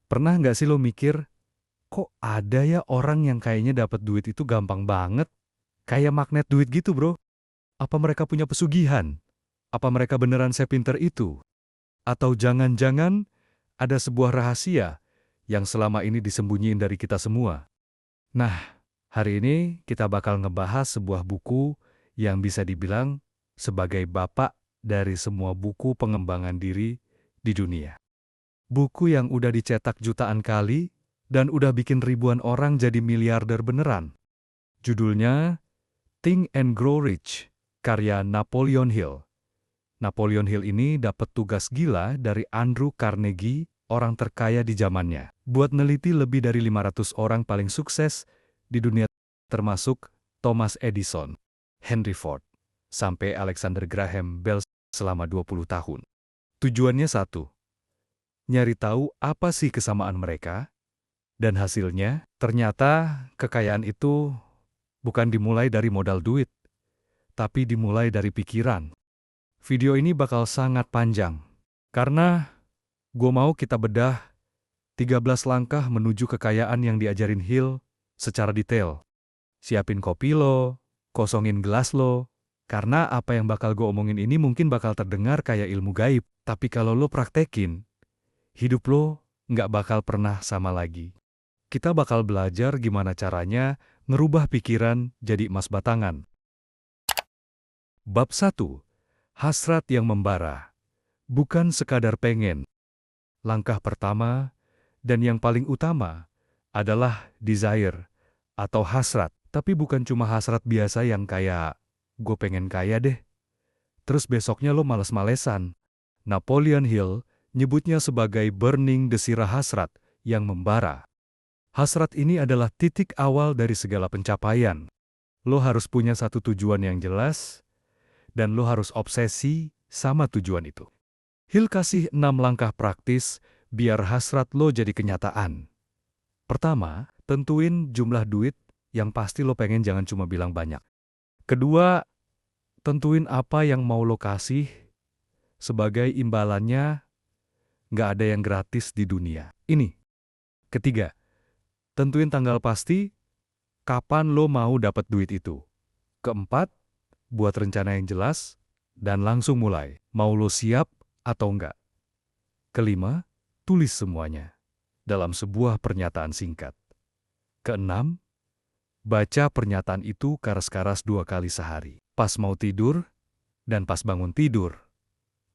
Pernah nggak sih lo mikir, kok ada ya orang yang kayaknya dapat duit itu gampang banget? Kayak magnet duit gitu, bro. Apa mereka punya pesugihan? Apa mereka beneran sepinter itu? Atau jangan-jangan ada sebuah rahasia yang selama ini disembunyiin dari kita semua? Nah, hari ini kita bakal ngebahas sebuah buku yang bisa dibilang sebagai bapak dari semua buku pengembangan diri di dunia. Buku yang udah dicetak jutaan kali dan udah bikin ribuan orang jadi miliarder beneran. Judulnya Think and Grow Rich, karya Napoleon Hill. Napoleon Hill ini dapat tugas gila dari Andrew Carnegie, orang terkaya di zamannya, buat neliti lebih dari 500 orang paling sukses di dunia, termasuk Thomas Edison, Henry Ford, sampai Alexander Graham Bell selama 20 tahun. Tujuannya satu, nyari tahu apa sih kesamaan mereka, dan hasilnya ternyata kekayaan itu bukan dimulai dari modal duit, tapi dimulai dari pikiran. Video ini bakal sangat panjang, karena gue mau kita bedah 13 langkah menuju kekayaan yang diajarin Hill secara detail. Siapin kopi lo, kosongin gelas lo, karena apa yang bakal gue omongin ini mungkin bakal terdengar kayak ilmu gaib, tapi kalau lo praktekin, hidup lo nggak bakal pernah sama lagi. Kita bakal belajar gimana caranya ngerubah pikiran jadi emas batangan. Bab 1. Hasrat yang membara. Bukan sekadar pengen. Langkah pertama, dan yang paling utama, adalah desire, atau hasrat. Tapi bukan cuma hasrat biasa yang kayak, gue pengen kaya deh. Terus besoknya lo males-malesan. Napoleon Hill nyebutnya sebagai burning desire hasrat yang membara. Hasrat ini adalah titik awal dari segala pencapaian. Lo harus punya satu tujuan yang jelas, dan lo harus obsesi sama tujuan itu. Hill kasih 6 langkah praktis biar hasrat lo jadi kenyataan. Pertama, tentuin jumlah duit yang pasti lo pengen, jangan cuma bilang banyak. Kedua, tentuin apa yang mau lo kasih sebagai imbalannya, nggak ada yang gratis di dunia ini. Ketiga, tentuin tanggal pasti kapan lo mau dapat duit itu. Keempat, buat rencana yang jelas dan langsung mulai. Mau lo siap atau enggak? Kelima, tulis semuanya dalam sebuah pernyataan singkat. Keenam, baca pernyataan itu karas-karas 2 kali sehari. Pas mau tidur dan pas bangun tidur.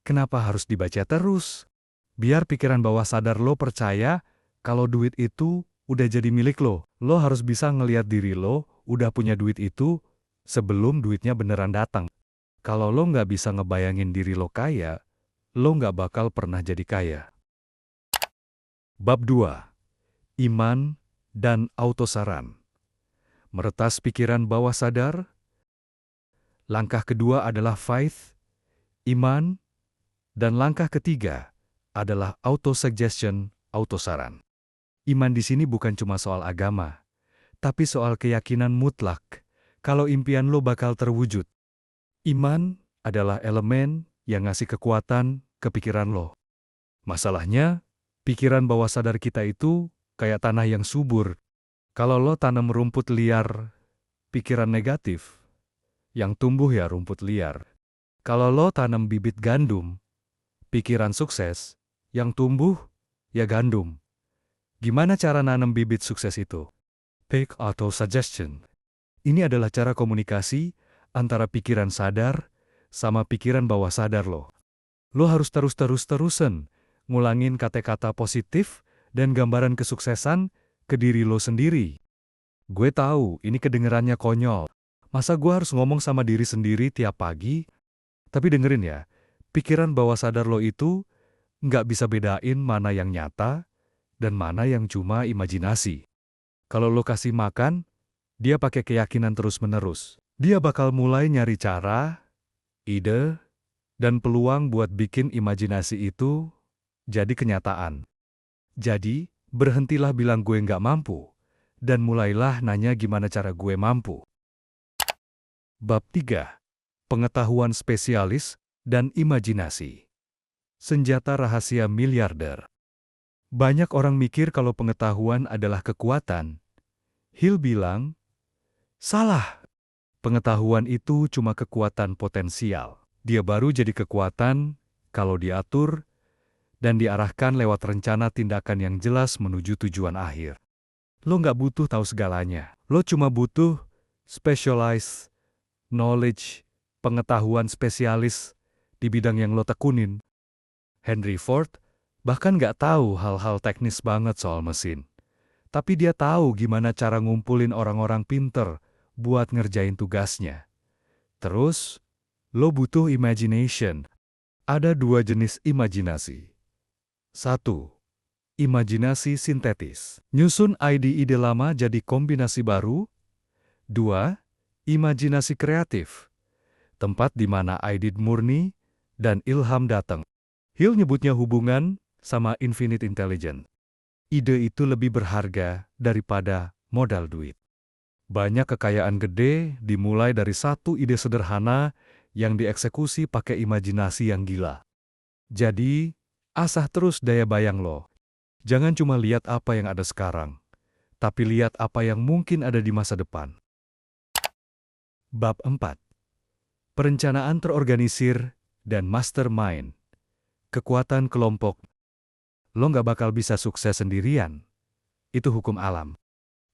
Kenapa harus dibaca terus? Biar pikiran bawah sadar lo percaya kalau duit itu udah jadi milik lo. Lo harus bisa ngelihat diri lo udah punya duit itu sebelum duitnya beneran datang. Kalau lo nggak bisa ngebayangin diri lo kaya, lo nggak bakal pernah jadi kaya. Bab 2. Iman dan autosaran. Meretas pikiran bawah sadar. Langkah kedua adalah faith, iman, dan langkah ketiga adalah autosuggestion, autosaran. Iman di sini bukan cuma soal agama, tapi soal keyakinan mutlak kalau impian lo bakal terwujud. Iman adalah elemen yang ngasih kekuatan ke pikiran lo. Masalahnya, pikiran bawah sadar kita itu kayak tanah yang subur. Kalau lo tanam rumput liar, pikiran negatif, yang tumbuh ya rumput liar. Kalau lo tanam bibit gandum, pikiran sukses, yang tumbuh ya gandum. Gimana cara nanam bibit sukses itu? Pick auto suggestion. Ini adalah cara komunikasi antara pikiran sadar sama pikiran bawah sadar lo. Lo harus terus-terusan ngulangin kata-kata positif dan gambaran kesuksesan ke diri lo sendiri. Gue tahu ini kedengerannya konyol. Masa gue harus ngomong sama diri sendiri tiap pagi? Tapi dengerin ya, pikiran bawah sadar lo itu nggak bisa bedain mana yang nyata dan mana yang cuma imajinasi. Kalau lo kasih makan, dia pakai keyakinan terus-menerus. Dia bakal mulai nyari cara, ide, dan peluang buat bikin imajinasi itu jadi kenyataan. Jadi, berhentilah bilang gue nggak mampu, dan mulailah nanya gimana cara gue mampu. Bab 3. Pengetahuan spesialis dan imajinasi. Senjata rahasia miliarder. Banyak orang mikir kalau pengetahuan adalah kekuatan. Hill bilang, salah. Pengetahuan itu cuma kekuatan potensial. Dia baru jadi kekuatan kalau diatur dan diarahkan lewat rencana tindakan yang jelas menuju tujuan akhir. Lo nggak butuh tahu segalanya. Lo cuma butuh specialized knowledge, pengetahuan spesialis di bidang yang lo tekunin. Henry Ford bahkan nggak tahu hal-hal teknis banget soal mesin. Tapi dia tahu gimana cara ngumpulin orang-orang pinter buat ngerjain tugasnya. Terus, lo butuh imagination. Ada dua jenis imajinasi. 1. Imajinasi sintetis. Nyusun ide-ide lama jadi kombinasi baru. 2. Imajinasi kreatif. Tempat di mana ide murni dan ilham datang. Hill nyebutnya hubungan sama infinite intelligence. Ide itu lebih berharga daripada modal duit. Banyak kekayaan gede dimulai dari satu ide sederhana yang dieksekusi pakai imajinasi yang gila. Jadi, asah terus daya bayang lo. Jangan cuma lihat apa yang ada sekarang, tapi lihat apa yang mungkin ada di masa depan. Bab 4. Perencanaan terorganisir dan mastermind. Kekuatan kelompok. Lo nggak bakal bisa sukses sendirian. Itu hukum alam.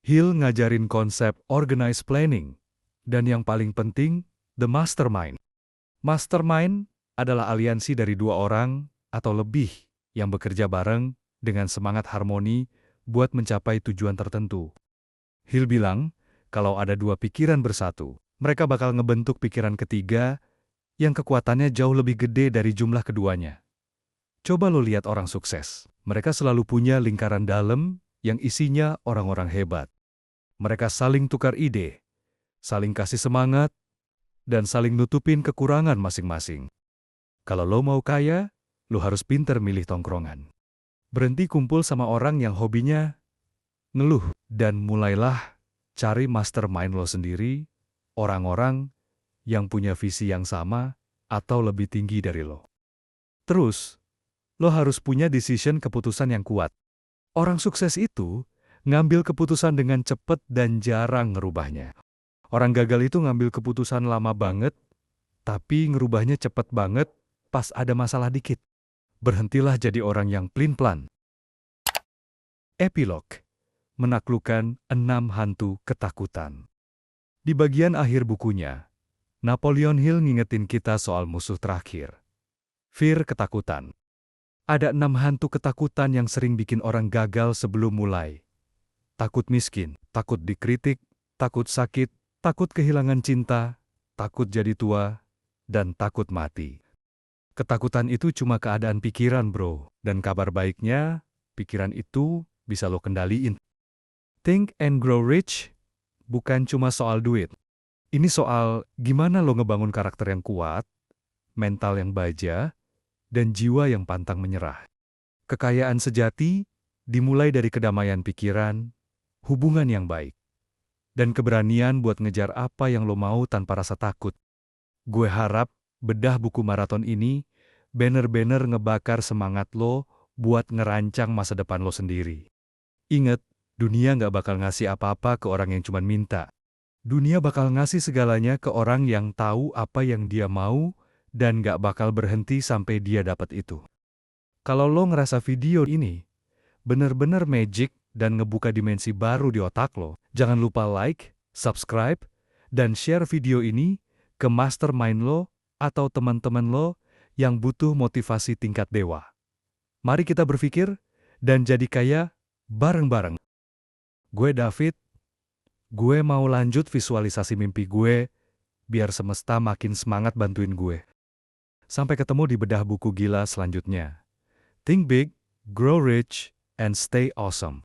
Hill ngajarin konsep organized planning. Dan yang paling penting, the mastermind. Mastermind adalah aliansi dari dua orang atau lebih yang bekerja bareng dengan semangat harmoni buat mencapai tujuan tertentu. Hill bilang, kalau ada dua pikiran bersatu, mereka bakal ngebentuk pikiran ketiga yang kekuatannya jauh lebih gede dari jumlah keduanya. Coba lo lihat orang sukses. Mereka selalu punya lingkaran dalam yang isinya orang-orang hebat. Mereka saling tukar ide, saling kasih semangat, dan saling nutupin kekurangan masing-masing. Kalau lo mau kaya, lo harus pinter milih tongkrongan. Berhenti kumpul sama orang yang hobinya ngeluh, dan mulailah cari mastermind lo sendiri, orang-orang yang punya visi yang sama atau lebih tinggi dari lo. Terus, lo harus punya keputusan yang kuat. Orang sukses itu ngambil keputusan dengan cepat dan jarang ngerubahnya. Orang gagal itu ngambil keputusan lama banget, tapi ngerubahnya cepat banget pas ada masalah dikit. Berhentilah jadi orang yang plin-plan. Epilog. Menaklukkan 6 hantu ketakutan. Di bagian akhir bukunya, Napoleon Hill ngingetin kita soal musuh terakhir. Fear, ketakutan. Ada 6 hantu ketakutan yang sering bikin orang gagal sebelum mulai. Takut miskin, takut dikritik, takut sakit, takut kehilangan cinta, takut jadi tua, dan takut mati. Ketakutan itu cuma keadaan pikiran, bro. Dan kabar baiknya, pikiran itu bisa lo kendaliin. Think and Grow Rich bukan cuma soal duit. Ini soal gimana lo ngebangun karakter yang kuat, mental yang baja, dan jiwa yang pantang menyerah. Kekayaan sejati dimulai dari kedamaian pikiran, hubungan yang baik, dan keberanian buat ngejar apa yang lo mau tanpa rasa takut. Gue harap bedah buku maraton ini bener-bener ngebakar semangat lo buat ngerancang masa depan lo sendiri. Ingat, dunia nggak bakal ngasih apa-apa ke orang yang cuma minta. Dunia bakal ngasih segalanya ke orang yang tahu apa yang dia mau dan nggak bakal berhenti sampai dia dapat itu. Kalau lo ngerasa video ini bener-bener magic dan ngebuka dimensi baru di otak lo, jangan lupa like, subscribe, dan share video ini ke mastermind lo atau teman-teman lo yang butuh motivasi tingkat dewa. Mari kita berpikir dan jadi kaya bareng-bareng. Gue David, gue mau lanjut visualisasi mimpi gue biar semesta makin semangat bantuin gue. Sampai ketemu di bedah buku gila selanjutnya. Think big, grow rich, and stay awesome.